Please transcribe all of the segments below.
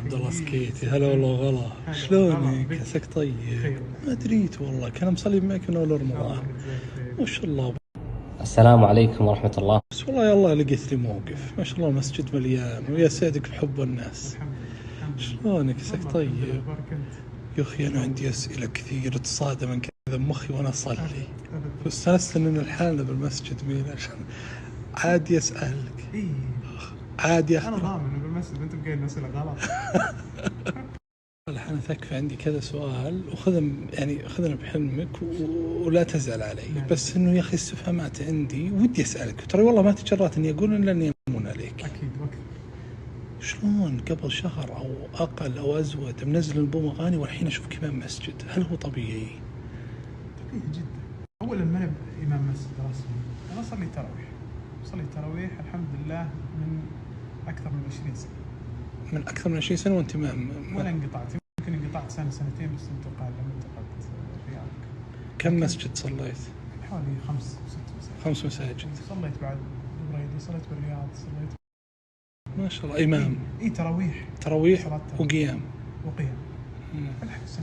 عبد الله سكيتي، هلا والله غلا، شلونك؟ عساك طيب؟ ما دريت والله، كان مصلي معك من اول رمضان. ما شاء الله. السلام عليكم ورحمة الله. بس والله يلا لقيت لي موقف، ما شاء الله المسجد مليان ويا سعدك بحب الناس. شلونك؟ عساك طيب؟ يا اخي انا عندي اسئله كثير تصادم من كذا مخي وانا اصلي، فاستانست اننا لحالنا بالمسجد مين عشان عادي اسالك. عادي انا ضامن بالمسجد انت بقايل اسئله غلط. أنا تكفي عندي كذا سؤال خذنا بحلمك ولا تزعل علي. بس إنه يا أخي استفهامات عندي ودي أسألك، ترى والله ما تجرأت إني أقول إلا إني أمون عليك. اكيد وقت. شلون قبل شهر أو أقل أو أزود منزل البوم أغاني والحين أشوف إمام مسجد؟ هل هو طبيعي؟ طبيعي جدا. أولا ما أنا إمام مسجد رسمي، أنا أصلي تراويح الحمد لله من أكثر من 20 سنة. من أكثر من 20 سنة وأنت ولا انقطعت، يمكن انقطعت سنة سنتين بس انتقلت الرياض. كم مسجد صليت؟ حوالي 5 مساجد. صليت بعد بريدي، صليت بالرياض، صليت ما شاء الله إمام. إيه تراويح وقيام. بالعكس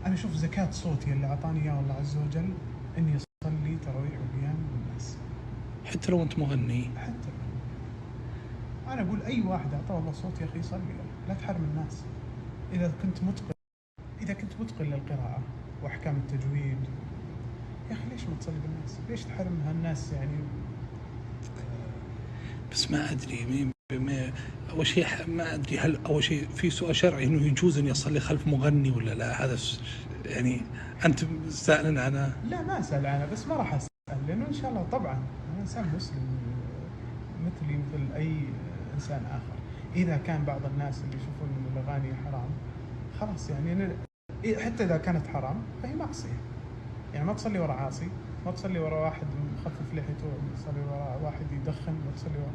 أنا أشوف زكاة صوتي اللي أعطاني إياه الله عز وجل إني أصلي تراويح وقيام بالناس. حتى لو أنت مغني. حتى أنا أقول أي واحد أعطاه الله صوت يا أخي صلي، لا تحرم الناس. إذا كنت متقن للقراءة وأحكام التجويد يا أخي ليش ما تصلي بالناس؟ ليش تحرمها الناس يعني؟ بس ما أدري أول شيء ما أدري هل أول شيء في سؤال شرعي إنه يجوز إني أصلي خلف مغني ولا لا؟ هذا يعني أنت سائل عنه؟ لا ما أسأل عنه، بس ما راح أسأل لأنه إن شاء الله طبعا أنا إنسان مسلم مثلي مثل أي إنسان آخر. إذا كان بعض الناس اللي يشوفون إن الأغاني حرام خلاص يعني حتى إذا كانت حرام فهي معصية. يعني ما تصلي وراء عاصي، ما تصلي وراء واحد مخفف لحيته، ما تصلي وراء واحد يدخن، ما تصلي وراء